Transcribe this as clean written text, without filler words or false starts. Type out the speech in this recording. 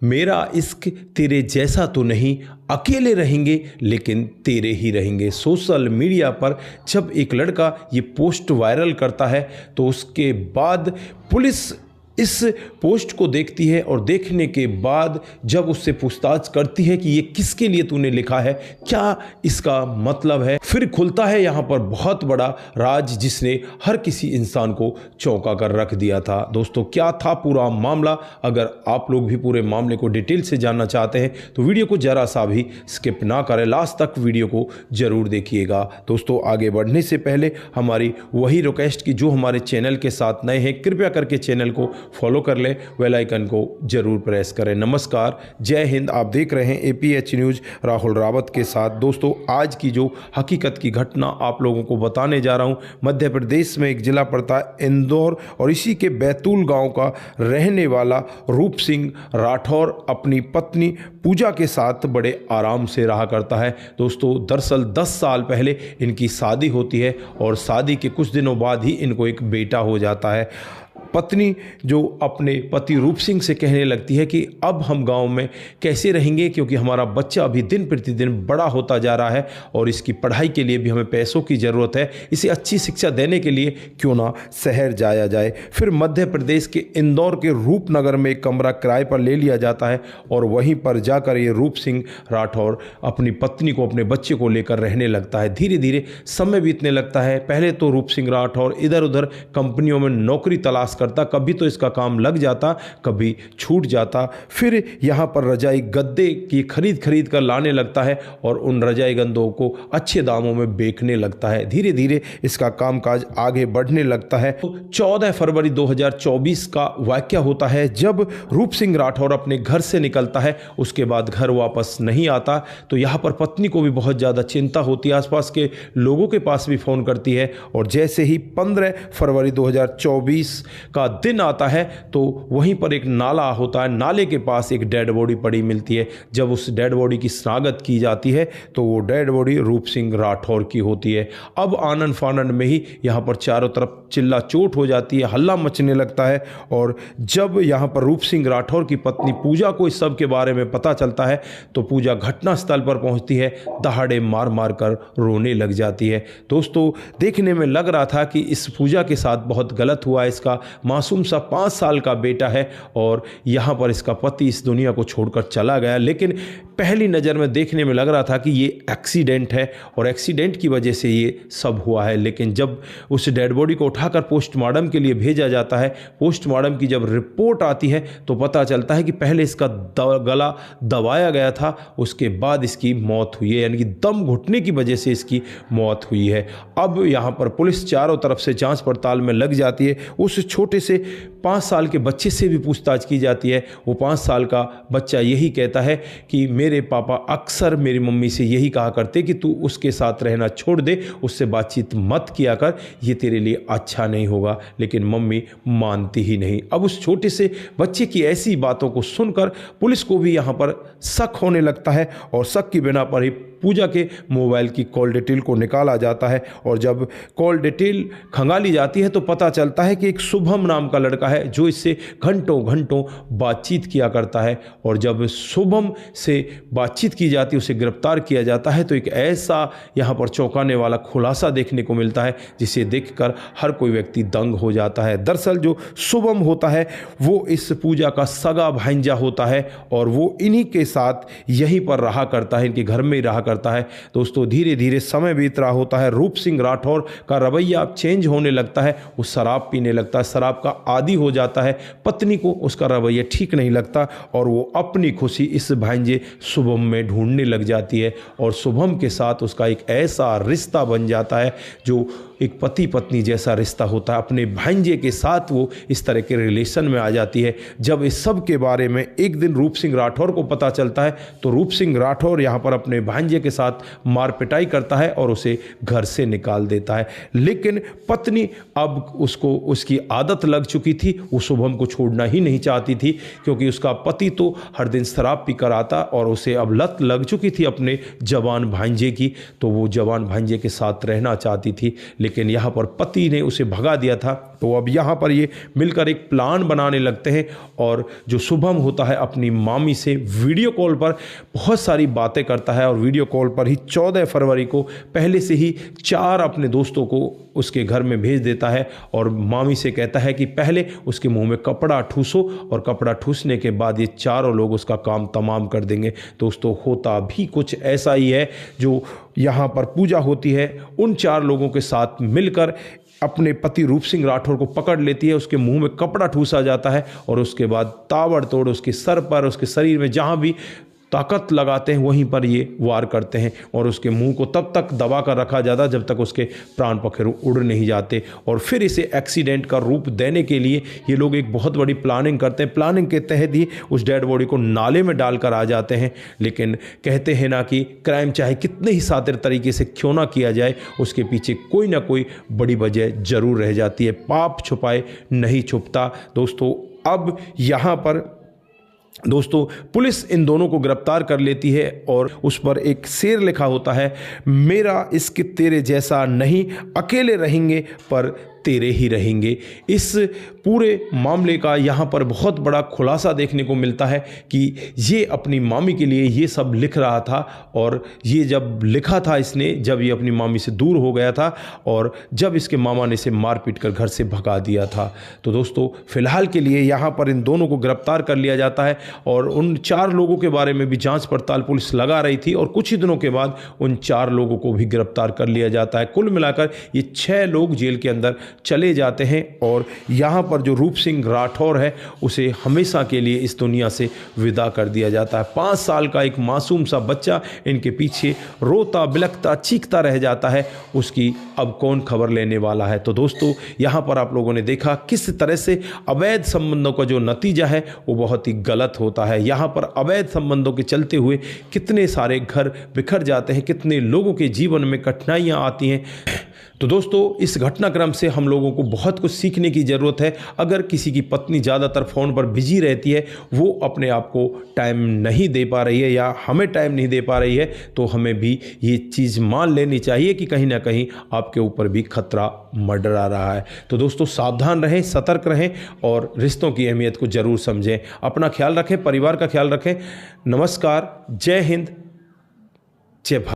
मेरा इश्क तेरे जैसा तो नहीं, अकेले रहेंगे लेकिन तेरे ही रहेंगे। सोशल मीडिया पर जब एक लड़का ये पोस्ट वायरल करता है तो उसके बाद पुलिस इस पोस्ट को देखती है और देखने के बाद जब उससे पूछताछ करती है कि ये किसके लिए तूने लिखा है, क्या इसका मतलब है, फिर खुलता है यहाँ पर बहुत बड़ा राज जिसने हर किसी इंसान को चौंका कर रख दिया था। दोस्तों, क्या था पूरा मामला? अगर आप लोग भी पूरे मामले को डिटेल से जानना चाहते हैं तो वीडियो को जरा सा भी स्किप ना करें, लास्ट तक वीडियो को जरूर देखिएगा। दोस्तों, आगे बढ़ने से पहले हमारी वही रिक्वेस्ट की जो हमारे चैनल के साथ नए हैं, कृपया करके चैनल को फॉलो कर लें, बेल आइकन को जरूर प्रेस करें। नमस्कार, जय हिंद। आप देख रहे हैं APH न्यूज़ राहुल रावत के साथ। दोस्तों, आज की जो हकीकत की घटना आप लोगों को बताने जा रहा हूं, मध्य प्रदेश में एक जिला पड़ता है इंदौर और इसी के बैतूल गांव का रहने वाला रूप सिंह राठौर अपनी पत्नी पूजा के साथ बड़े आराम से रहा करता है। दोस्तों, दरअसल 10 साल पहले इनकी शादी होती है और शादी के कुछ दिनों बाद ही इनको एक बेटा हो जाता है। पत्नी जो अपने पति रूप सिंह से कहने लगती है कि अब हम गांव में कैसे रहेंगे, क्योंकि हमारा बच्चा अभी दिन प्रतिदिन बड़ा होता जा रहा है और इसकी पढ़ाई के लिए भी हमें पैसों की ज़रूरत है। इसे अच्छी शिक्षा देने के लिए क्यों ना शहर जाया जाए। फिर मध्य प्रदेश के इंदौर के रूपनगर में एक कमरा किराए पर ले लिया जाता है और वहीं पर जाकर ये रूप सिंह राठौर अपनी पत्नी को, अपने बच्चे को लेकर रहने लगता है। धीरे धीरे समय बीतने लगता है। पहले तो रूप सिंह राठौर इधर उधर कंपनियों में नौकरी तलाश करता, कभी तो इसका काम लग जाता, कभी छूट जाता। फिर यहाँ पर रजाई गद्दे की खरीद कर लाने लगता है और उन रजाई गद्दों को अच्छे दामों में बेचने लगता है। धीरे धीरे इसका कामकाज आगे बढ़ने लगता है। तो 14 फरवरी 2024 का वाकया होता है जब रूप सिंह राठौर अपने घर से निकलता है, उसके बाद घर वापस नहीं आता। तो यहाँ पर पत्नी को भी बहुत ज़्यादा चिंता होती है, आसपास के लोगों के पास भी फ़ोन करती है और जैसे ही 15 फरवरी 2024 का दिन आता है तो वहीं पर एक नाला होता है, नाले के पास एक डेड बॉडी पड़ी मिलती है। जब उस डेड बॉडी की शनाख्त की जाती है तो वो डेड बॉडी रूप सिंह राठौर की होती है। अब आनन फानन में ही यहाँ पर चारों तरफ चिल्ला चोट हो जाती है, हल्ला मचने लगता है और जब यहाँ पर रूप सिंह राठौर की पत्नी पूजा को इस सब के बारे में पता चलता है तो पूजा घटनास्थल पर पहुँचती है, दहाड़े मार मार कर रोने लग जाती है। दोस्तों, देखने में लग रहा था कि इस पूजा के साथ बहुत गलत हुआ है, इसका मासूम सा 5 साल का बेटा है और यहाँ पर इसका पति इस दुनिया को छोड़कर चला गया। लेकिन पहली नज़र में देखने में लग रहा था कि ये एक्सीडेंट है और एक्सीडेंट की वजह से ये सब हुआ है। लेकिन जब उस डेड बॉडी को उठाकर पोस्टमार्टम के लिए भेजा जाता है, पोस्टमार्टम की जब रिपोर्ट आती है तो पता चलता है कि पहले इसका गला दबाया गया था, उसके बाद इसकी मौत हुई है, यानी कि दम घुटने की वजह से इसकी मौत हुई है। अब यहाँ पर पुलिस चारों तरफ से जांच पड़ताल में लग जाती है। उस छोटे से 5 साल के बच्चे से भी पूछताछ की जाती है। वो 5 साल का बच्चा यही कहता है कि मेरे पापा अक्सर मेरी मम्मी से यही कहा करते कि तू उसके साथ रहना छोड़ दे, उससे बातचीत मत किया कर, ये तेरे लिए अच्छा नहीं होगा। लेकिन मम्मी मानती ही नहीं। अब उस छोटे से बच्चे की ऐसी बातों को सुनकर पुलिस को भी यहाँ पर शक होने लगता है और शक की बिना पर ही पूजा के मोबाइल की कॉल डिटेल को निकाला जाता है और जब कॉल डिटेल खंगाली जाती है तो पता चलता है कि एक शुभम नाम का लड़का है जो इससे घंटों घंटों बातचीत किया करता है। और जब शुभम से बातचीत की जाती है, उसे गिरफ्तार किया जाता है तो एक ऐसा यहाँ पर चौंकाने वाला खुलासा देखने को मिलता है जिसे देखकर हर कोई व्यक्ति दंग हो जाता है। दरअसल जो शुभम होता है वो इस पूजा का सगा भांजा होता है और वो इन्हीं के साथ यहीं पर रहा करता है, इनके घर में ही रहा करता है। दोस्तों, धीरे धीरे समय बीत रहा होता है, रूप सिंह राठौर का रवैया चेंज होने लगता है, वो शराब पीने लगता है, शराब का आदी हो जाता है। पत्नी को उसका रवैया ठीक नहीं लगता और वो अपनी खुशी इस भांजे शुभम में ढूंढने लग जाती है और शुभम के साथ उसका एक ऐसा रिश्ता बन जाता है जो एक पति पत्नी जैसा रिश्ता होता है। अपने भांजे के साथ वो इस तरह के रिलेशन में आ जाती है। जब इस सब के बारे में एक दिन रूप सिंह राठौर को पता चलता है तो रूप सिंह राठौर यहाँ पर अपने भांजे के साथ मार पिटाई करता है और उसे घर से निकाल देता है। लेकिन पत्नी अब उसको उसकी आदत लग चुकी थी, वो शुभम को छोड़ना ही नहीं चाहती थी क्योंकि उसका पति तो हर दिन शराब पी कर आता और उसे अब लत लग चुकी थी अपने जवान भांजे की, तो वो जवान भांजे के साथ रहना चाहती थी। लेकिन यहाँ पर पति ने उसे भगा दिया था तो अब यहाँ पर ये मिलकर एक प्लान बनाने लगते हैं और जो शुभम होता है अपनी मामी से वीडियो कॉल पर बहुत सारी बातें करता है और वीडियो कॉल पर ही 14 फरवरी को पहले से ही 4 अपने दोस्तों को उसके घर में भेज देता है और मामी से कहता है कि पहले उसके मुंह में कपड़ा ठूसो और कपड़ा ठूसने के बाद ये चारों लोग उसका काम तमाम कर देंगे। दोस्तों होता भी कुछ ऐसा ही है। जो यहाँ पर पूजा होती है उन 4 लोगों के साथ मिलकर अपने पति रूप सिंह राठौर को पकड़ लेती है, उसके मुंह में कपड़ा ठूसा जाता है और उसके बाद ताबड़तोड़ उसके सर पर, उसके शरीर में जहाँ भी ताकत लगाते हैं वहीं पर ये वार करते हैं और उसके मुंह को तब तक दबा कर रखा जाता जब तक उसके प्राण पखेरु उड़ नहीं जाते। और फिर इसे एक्सीडेंट का रूप देने के लिए ये लोग एक बहुत बड़ी प्लानिंग करते हैं। प्लानिंग के तहत ही उस डेड बॉडी को नाले में डालकर आ जाते हैं। लेकिन कहते हैं ना कि क्राइम चाहे कितने ही सातिर तरीके से क्यों ना किया जाए, उसके पीछे कोई ना कोई बड़ी वजह जरूर रह जाती है। पाप छुपाए नहीं छुपता। दोस्तों अब यहाँ पर दोस्तों पुलिस इन दोनों को गिरफ्तार कर लेती है और उस पर एक शेर लिखा होता है, मेरा इश्क तेरे जैसा नहीं, अकेले रहेंगे पर तेरे ही रहेंगे। इस पूरे मामले का यहाँ पर बहुत बड़ा खुलासा देखने को मिलता है कि ये अपनी मामी के लिए ये सब लिख रहा था और ये जब लिखा था इसने जब ये अपनी मामी से दूर हो गया था और जब इसके मामा ने इसे मार पीट कर घर से भगा दिया था। तो दोस्तों फिलहाल के लिए यहाँ पर इन दोनों को गिरफ्तार कर लिया जाता है और उन 4 लोगों के बारे में भी जांच पड़ताल पुलिस लगा रही थी और कुछ ही दिनों के बाद उन 4 लोगों को भी गिरफ्तार कर लिया जाता है। कुल मिलाकर ये 6 लोग जेल के अंदर चले जाते हैं और यहाँ पर जो रूप सिंह राठौर है उसे हमेशा के लिए इस दुनिया से विदा कर दिया जाता है। 5 साल का एक मासूम सा बच्चा इनके पीछे रोता बिलखता चीखता रह जाता है, उसकी अब कौन खबर लेने वाला है। तो दोस्तों यहाँ पर आप लोगों ने देखा किस तरह से अवैध संबंधों का जो नतीजा है वो बहुत ही गलत होता है। यहाँ पर अवैध संबंधों के चलते हुए कितने सारे घर बिखर जाते हैं, कितने लोगों के जीवन में कठिनाइयाँ आती हैं। तो दोस्तों इस घटनाक्रम से हम लोगों को बहुत कुछ सीखने की ज़रूरत है। अगर किसी की पत्नी ज़्यादातर फ़ोन पर बिजी रहती है, वो अपने आप को टाइम नहीं दे पा रही है या हमें टाइम नहीं दे पा रही है, तो हमें भी ये चीज़ मान लेनी चाहिए कि कहीं ना कहीं आपके ऊपर भी खतरा मंडरा रहा है। तो दोस्तों सावधान रहें, सतर्क रहें और रिश्तों की अहमियत को ज़रूर समझें। अपना ख्याल रखें, परिवार का ख्याल रखें। नमस्कार, जय हिंद, जय भारत।